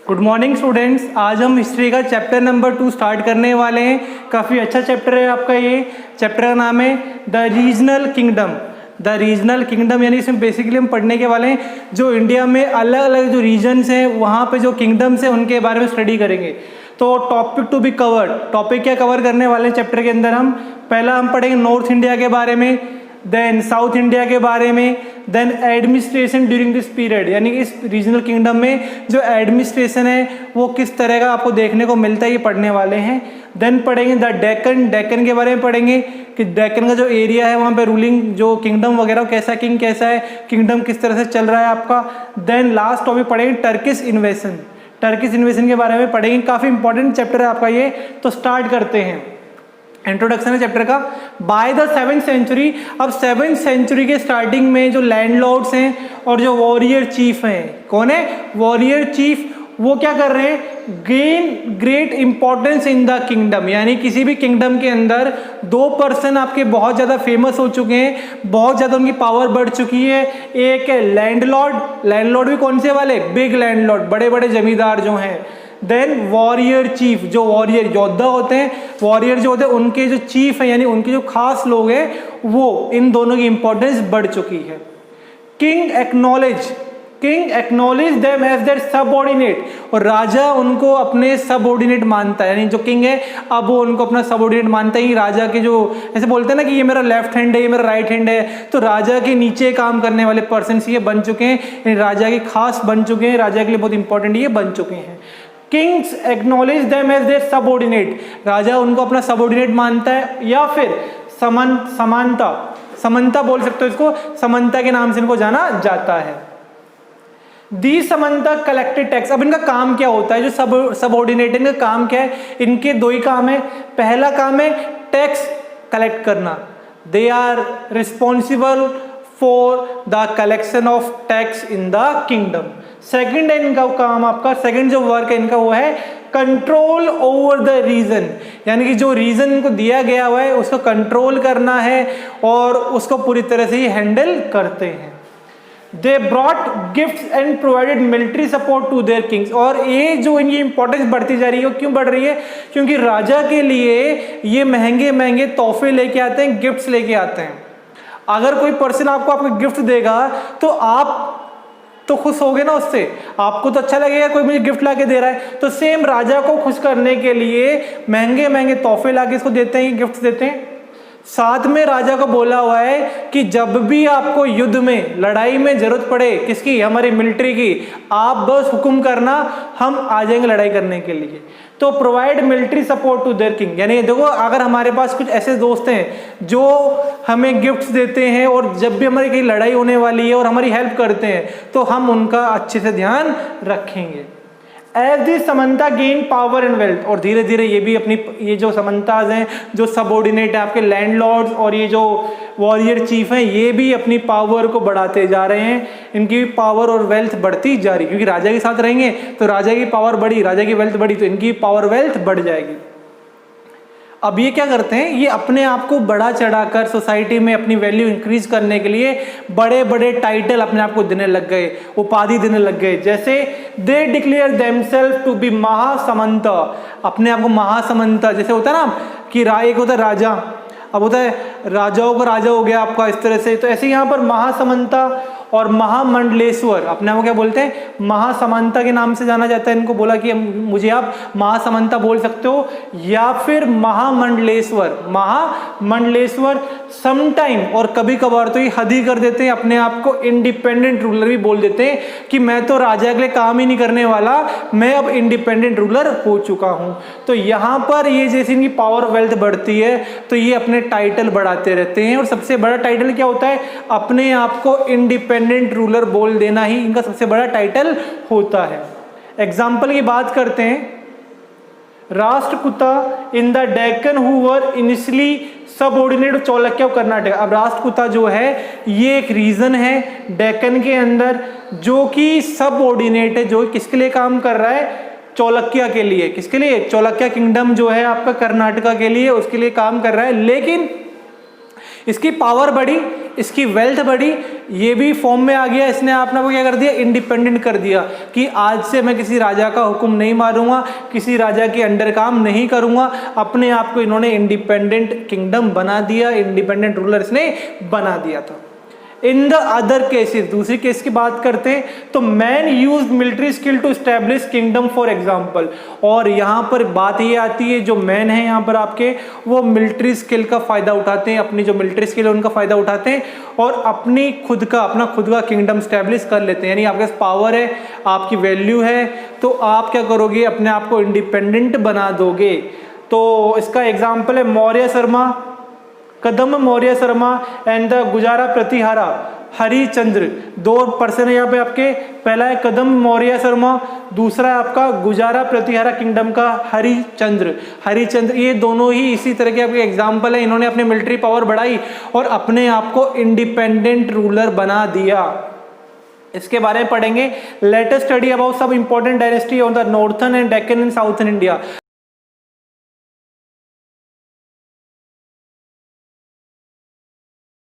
Good morning students. आज हम history का चैप्टर नंबर 2 स्टार्ट करने वाले हैं। काफ़ी अच्छा चैप्टर है आपका। ये चैप्टर का नाम है the regional kingdom. The regional kingdom यानी इसमें बेसिकली हम पढ़ने के वाले हैं जो इंडिया में अलग अलग जो रीजन्स हैं वहाँ पे जो किंगडम्स हैं उनके बारे में स्टडी करेंगे। तो topic to be covered, topic क्या कवर करने वाले हैं चैप्टर के अंदर हम पहला हम पढ़ेंगे नॉर्थ इंडिया के बारे में, देन साउथ इंडिया के बारे में, then administration during this period यानी कि इस रीजनल किंगडम में जो एडमिनिस्ट्रेशन है वो किस तरह का आपको देखने को मिलता है, ये पढ़ने वाले हैं। देन पढ़ेंगे द डेक्कन, डेक्कन के बारे में पढ़ेंगे कि डेक्कन का जो एरिया है वहाँ पे रूलिंग जो किंगडम वगैरह कैसा किंग कैसा है, किंगडम किस तरह से चल रहा है आपका। देन लास्ट टॉपिक पढ़ेंगे टर्किश इन्वेशन, टर्किश इन्वेशन के बारे में पढ़ेंगे। काफ़ी इंपॉर्टेंट चैप्टर है आपका ये। तो स्टार्ट करते हैं। इंट्रोडक्शन है चैप्टर का। बाय द 7th सेंचुरी, अब 7th सेंचुरी के स्टार्टिंग में जो लैंडलॉर्ड्स हैं और जो वॉरियर चीफ हैं, कौन है वॉरियर चीफ, वो क्या कर रहे हैं, gain great importance in the kingdom. यानी किसी भी किंगडम के अंदर 2 पर्सन आपके बहुत ज़्यादा फेमस हो चुके हैं, बहुत ज़्यादा उनकी पावर बढ़ चुकी है। एक है लैंडलॉर्ड, लैंडलॉर्ड भी कौन से वाले, बिग लैंडलॉर्ड, बड़े बड़े जमींदार जो हैं। देन वॉरियर चीफ, जो वॉरियर योद्धा होते हैं, वॉरियर जो होते हैं उनके जो चीफ हैं यानी उनके जो खास लोग हैं, वो इन दोनों की इंपॉर्टेंस बढ़ चुकी है। King acknowledge them as their subordinate, और राजा उनको अपने सबऑर्डिनेट मानता है। यानी जो किंग है अब वो उनको अपना सबऑर्डिनेट मानता है। राजा के जो ऐसे बोलते हैं ना कि ये मेरा लेफ्ट हैंड है, ये मेरा राइट हैंड है, तो राजा के नीचे काम करने वाले पर्सन ये बन चुके हैं, यानी राजा के खास बन चुके हैं, राजा के लिए बहुत इंपॉर्टेंट ये बन चुके हैं। Kings acknowledge them as their subordinate, राजा उनको अपना सबऑर्डिनेट मानता है। या फिर समानता बोल सकते हो इसको, समानता के नाम से इनको जाना जाता है। दी समानता कलेक्टेड टैक्स, अब इनका काम क्या होता है, जो सबऑर्डिनेट इनका काम क्या है, इनके 2 ही काम है। पहला काम है टैक्स कलेक्ट करना, they are responsible for the collection of tax in the kingdom. Second है इनका काम, आपका सेकंड जो वर्क है इनका वो है कंट्रोल ओवर द रीजन, यानी कि जो रीजन इनको दिया गया हुआ है उसको कंट्रोल करना है और उसको पूरी तरह से ही हैंडल करते हैं। They brought gifts and provided military support to their kings, और ये जो इनकी इंपॉर्टेंस बढ़ती जा रही है, क्यों बढ़ रही है, क्योंकि राजा के लिए ये महंगे महंगे तोहफे लेके आते हैं, गिफ्ट्स लेके आते हैं। अगर कोई पर्सन आपको गिफ्ट देगा तो आप तो खुश होगे ना उससे, आपको तो अच्छा लगेगा कोई मुझे गिफ्ट लाके दे रहा है। तो सेम राजा को खुश करने के लिए महंगे महंगे तोहफे लाके इसको देते हैं, गिफ्ट देते हैं। साथ में राजा को बोला हुआ है कि जब भी आपको युद्ध में, लड़ाई में जरूरत पड़े, किसकी, हमारी मिलिट्री की, आप बस हुक्म करना, हम आ जाएंगे लड़ाई करने के लिए। तो provide military support to their king, यानी देखो अगर हमारे पास कुछ ऐसे दोस्त हैं जो हमें गिफ्ट्स देते हैं और जब भी हमारी कहीं लड़ाई होने वाली है और हमारी हेल्प करते हैं तो हम उनका अच्छे से ध्यान रखेंगे। As the samanta gain power and wealth, और धीरे धीरे ये भी अपनी ये जो समंताज हैं, जो सबऑर्डिनेट है आपके लैंडलॉर्ड्स और ये जो वॉरियर चीफ हैं, ये भी अपनी पावर को बढ़ाते जा रहे हैं। इनकी पावर और वेल्थ बढ़ती जा रही, क्योंकि राजा के साथ रहेंगे तो राजा की पावर बढ़ी, राजा की वेल्थ बढ़ी, तो इनकी पावर वेल्थ बढ़ जाएगी। अब ये क्या करते हैं, ये अपने आप को बढ़ा चढ़ाकर सोसाइटी में अपनी वैल्यू इंक्रीज करने के लिए बड़े बड़े टाइटल अपने आप को देने लग गए, उपाधि देने लग गए। जैसे they declare themselves to be mahasamanta, अपने आप को महासमंत, जैसे होता है ना कि एक होता है राजा, अब होता है राजाओं का राजा हो गया आपका इस तरह से, तो ऐसे यहाँ पर महासमंता और महामंडलेश्वर, अपने आप को क्या बोलते हैं, महासमंता के नाम से जाना जाता है। इनको बोला कि मुझे आप महासमंता बोल सकते हो या फिर महामंडलेश्वर। महामंडलेश्वर समटाइम, और कभी कभार तो ये हद ही कर देते हैं, अपने आप को इंडिपेंडेंट रूलर भी बोल देते हैं कि मैं तो राजा के लिए काम ही नहीं करने वाला, मैं अब इंडिपेंडेंट रूलर हो चुका हूँ। तो यहाँ पर ये जैसे इनकी पावर वेल्थ बढ़ती है तो ये अपने टाइटल बढ़ाते रहते हैं, और सबसे बड़ा टाइटल क्या होता है, अपने आप को इंडिपेंडेंट रूलर बोल देना ही इनका सबसे बड़ा टाइटल होता है। एग्जाम्पल की बात करते हैं, Rashtrakuta in the Deccan who were initially subordinate Chalukya Karnataka. अब राष्ट्रकूटा जो है ये एक रीजन है डेक्कन के अंदर जो कि सबऑर्डिनेट है, जो किसके लिए काम कर रहा है, चालुक्य के लिए। किसके लिए, चालुक्य किंगडम जो है आपका कर्नाटका के लिए, उसके लिए काम कर रहा है। लेकिन इसकी पावर बढ़ी, इसकी वेल्थ बढ़ी, ये भी फॉर्म में आ गया, इसने अपने को क्या कर दिया, इंडिपेंडेंट कर दिया कि आज से मैं किसी राजा का हुक्म नहीं मारूंगा, किसी राजा के अंडर काम नहीं करूंगा। अपने आप को इन्होंने इंडिपेंडेंट किंगडम बना दिया, इंडिपेंडेंट रूलर इसने बना दिया था। इन द अदर केसेस, दूसरी केस की बात करते हैं तो man use military skill to establish kingdom for example. और यहाँ पर बात ये आती है, जो मैन है यहाँ पर आपके, वो मिलिट्री स्किल का फायदा उठाते हैं, अपनी जो मिलिट्री स्किल है उनका फायदा उठाते हैं और अपना खुद का किंगडम स्टैब्लिश कर लेते हैं। यानी आपके पास पावर है, आपकी वैल्यू है, तो आप क्या करोगे, अपने आप को इंडिपेंडेंट बना दोगे। तो इसका एग्जाम्पल है मौर्य शर्मा, कदम मौर्य शर्मा एंड द गुजारा प्रतिहारा हरिचंद्र। 2 पर्सन है यहाँ पे आपके, पहला है कदम मौर्य शर्मा, दूसरा है आपका गुजारा प्रतिहारा किंगडम का हरिचंद्र। ये दोनों ही इसी तरह के आपके एग्जाम्पल है। इन्होंने अपनी मिलिट्री पावर बढ़ाई और अपने आप को इंडिपेंडेंट रूलर बना दिया। इसके बारे में पढ़ेंगे। लेट अस स्टडी अबाउट सब important dynasty on the northern and Deccan and southern India.